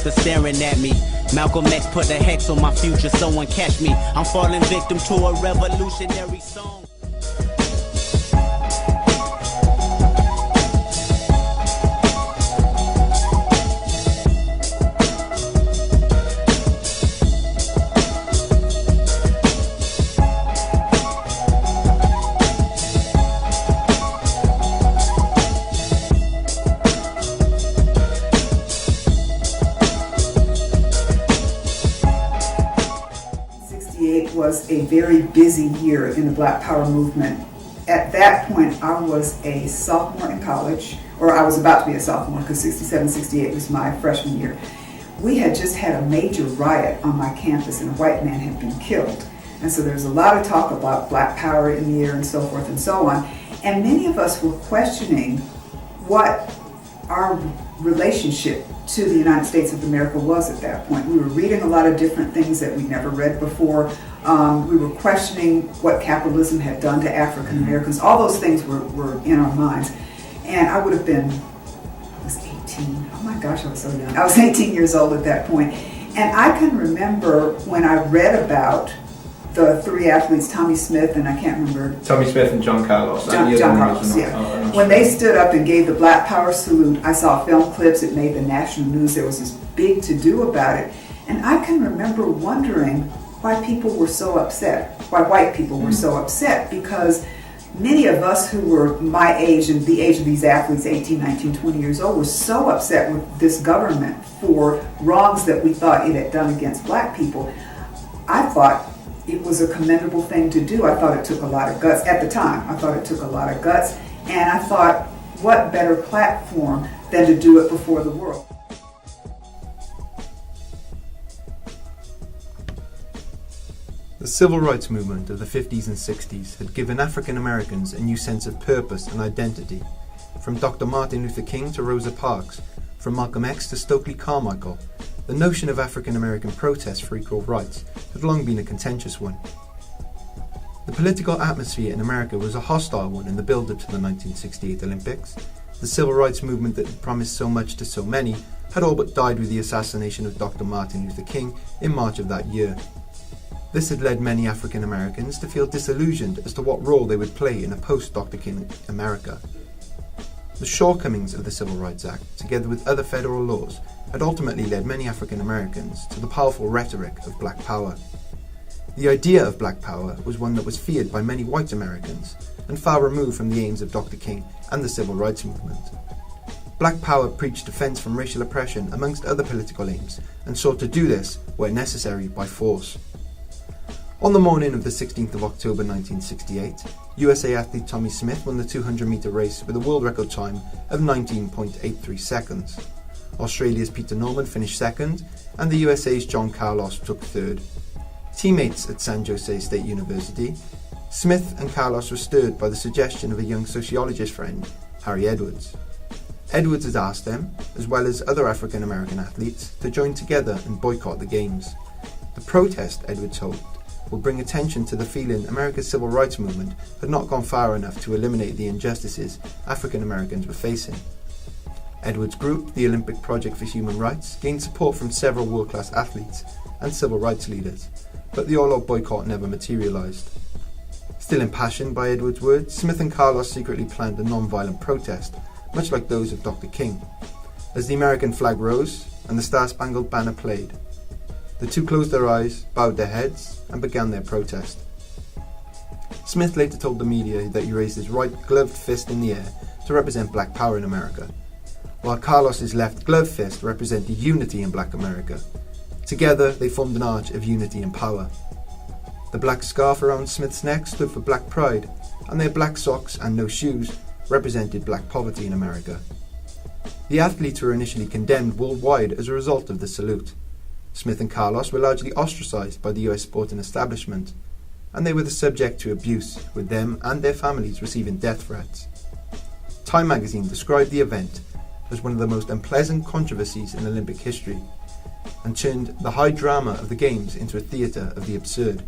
America staring at me. Malcolm X put a hex on my future, someone catch me. I'm falling victim to a revolutionary song. Was a very busy year in the Black Power movement. At that point, I was a sophomore in college, or I was about to be a sophomore because 67, 68 was my freshman year. We had just had a major riot on my campus and a white man had been killed. And so there was a lot of talk about Black Power in the air and so forth and so on. And many of us were questioning what our relationship to the United States of America was at that point. We were reading a lot of different things that we'd never read before. We were questioning what capitalism had done to African Americans. All those things were in our minds. And I was 18. Oh my gosh, I was so young. I was 18 years old at that point. And I can remember when I read about the three athletes, Tommie Smith and I can't remember. Tommie Smith and John Carlos. John Carlos, yeah. When they stood up and gave the Black Power salute, I saw film clips. It made the national news. There was this big to-do about it. And I can remember wondering why people were so upset, why white people were so upset, because many of us who were my age and the age of these athletes, 18, 19, 20 years old, were so upset with this government for wrongs that we thought it had done against black people. I thought it was a commendable thing to do. I thought it took a lot of guts. At the time, I thought it took a lot of guts. And I thought, what better platform than to do it before the world? The civil rights movement of the 50s and 60s had given African Americans a new sense of purpose and identity. From Dr. Martin Luther King to Rosa Parks, from Malcolm X to Stokely Carmichael, the notion of African American protest for equal rights had long been a contentious one. The political atmosphere in America was a hostile one in the build-up to the 1968 Olympics. The civil rights movement that had promised so much to so many had all but died with the assassination of Dr. Martin Luther King in March of that year. This had led many African Americans to feel disillusioned as to what role they would play in a post-Dr. King America. The shortcomings of the Civil Rights Act, together with other federal laws, had ultimately led many African Americans to the powerful rhetoric of Black Power. The idea of Black Power was one that was feared by many white Americans, and far removed from the aims of Dr. King and the Civil Rights Movement. Black Power preached defence from racial oppression amongst other political aims, and sought to do this, where necessary, by force. On the morning of the 16th of October 1968, USA athlete Tommie Smith won the 200-metre race with a world record time of 19.83 seconds. Australia's Peter Norman finished second, and the USA's John Carlos took third. Teammates at San Jose State University, Smith and Carlos were stirred by the suggestion of a young sociologist friend, Harry Edwards. Edwards had asked them, as well as other African American athletes, to join together and boycott the Games. The protest, Edwards hoped, would bring attention to the feeling America's civil rights movement had not gone far enough to eliminate the injustices African Americans were facing. Edwards' group, the Olympic Project for Human Rights, gained support from several world-class athletes and civil rights leaders, but the all-out boycott never materialised. Still impassioned by Edwards' words, Smith and Carlos secretly planned a non-violent protest, much like those of Dr. King. As the American flag rose and the Star-Spangled Banner played, the two closed their eyes, bowed their heads, and began their protest. Smith later told the media that he raised his right gloved fist in the air to represent Black Power in America, while Carlos's left gloved fist represented unity in Black America. Together, they formed an arch of unity and power. The black scarf around Smith's neck stood for Black Pride, and their black socks and no shoes represented Black poverty in America. The athletes were initially condemned worldwide as a result of the salute. Smith and Carlos were largely ostracised by the US sporting establishment, and they were the subject to abuse, with them and their families receiving death threats. Time magazine described the event as one of the most unpleasant controversies in Olympic history, and turned the high drama of the Games into a theatre of the absurd.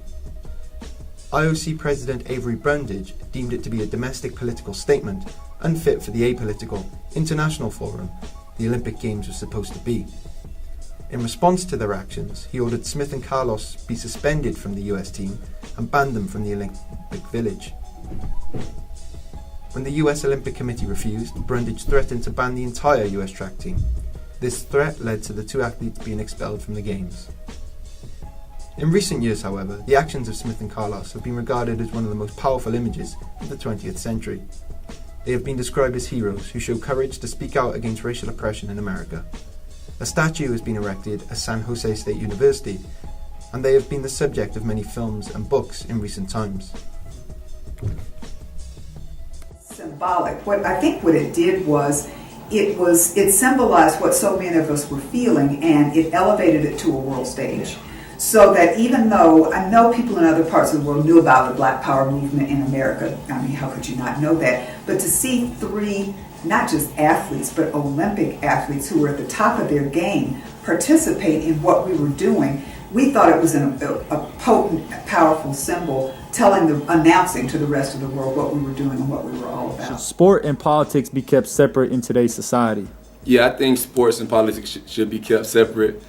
IOC President Avery Brundage deemed it to be a domestic political statement, unfit for the apolitical, international forum the Olympic Games was supposed to be. In response to their actions, he ordered Smith and Carlos be suspended from the US team and banned them from the Olympic Village. When the US Olympic Committee refused, Brundage threatened to ban the entire US track team. This threat led to the two athletes being expelled from the Games. In recent years, however, the actions of Smith and Carlos have been regarded as one of the most powerful images of the 20th century. They have been described as heroes who show courage to speak out against racial oppression in America. A statue has been erected at San Jose State University, and they have been the subject of many films and books in recent times. Symbolic. What it did was it symbolized what so many of us were feeling, and it elevated it to a world stage. So that even though I know people in other parts of the world knew about the Black Power movement in America, I mean, how could you not know that? But to see three, not just athletes, but Olympic athletes who were at the top of their game participate in what we were doing, we thought it was a potent, powerful symbol announcing to the rest of the world what we were doing and what we were all about. Should sport and politics be kept separate in today's society? Yeah, I think sports and politics should be kept separate.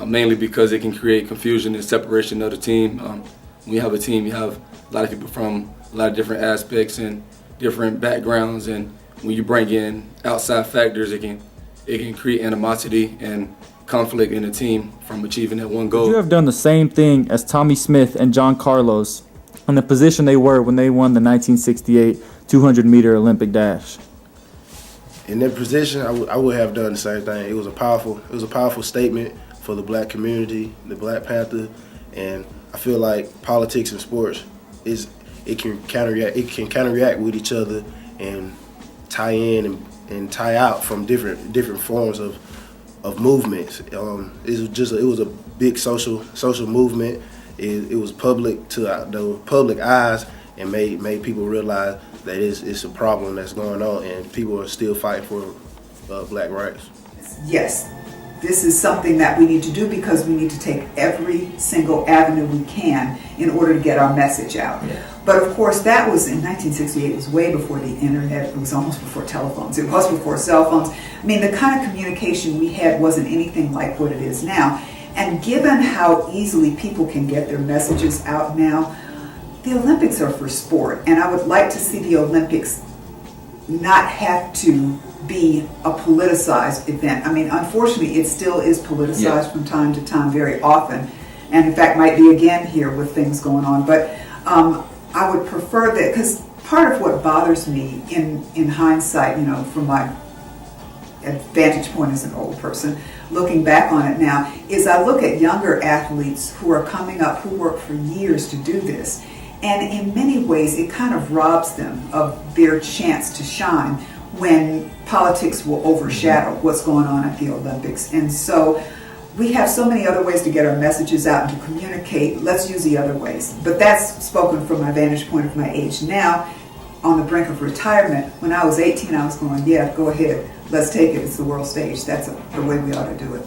Mainly because it can create confusion and separation of the team. When you have a team, you have a lot of people from a lot of different aspects and different backgrounds, and when you bring in outside factors, it can create animosity and conflict in a team from achieving that one goal. Would you have done the same thing as Tommy Smith and John Carlos in the position they were when they won the 1968 200-meter Olympic dash? In that position, I would have done the same thing. It was a powerful statement for the black community, the Black Panther, and I feel like politics and sports it can counteract with each other and tie in and tie out from different forms of movements. It was a big social movement. It was public to the public eyes and made people realize that it's a problem that's going on and people are still fighting for black rights. Yes. This is something that we need to do because we need to take every single avenue we can in order to get our message out. Yeah. But of course, that was in 1968. It was way before the internet. It was almost before telephones. It was before cell phones. I mean, the kind of communication we had wasn't anything like what it is now. And given how easily people can get their messages out now, the Olympics are for sport. And I would like to see the Olympics not have to be a politicized event. I mean, unfortunately, it still is politicized from time to time, very often, and in fact might be again here with things going on. But I would prefer that, because part of what bothers me in hindsight, from my vantage point as an old person, looking back on it now, is I look at younger athletes who are coming up, who work for years to do this, and in many ways it kind of robs them of their chance to shine when politics will overshadow what's going on at the Olympics. And so we have so many other ways to get our messages out and to communicate. Let's use the other ways. But that's spoken from my vantage point of my age now, on the brink of retirement. When I was 18, I was going, yeah, go ahead, let's take it. It's the world stage. That's the way we ought to do it.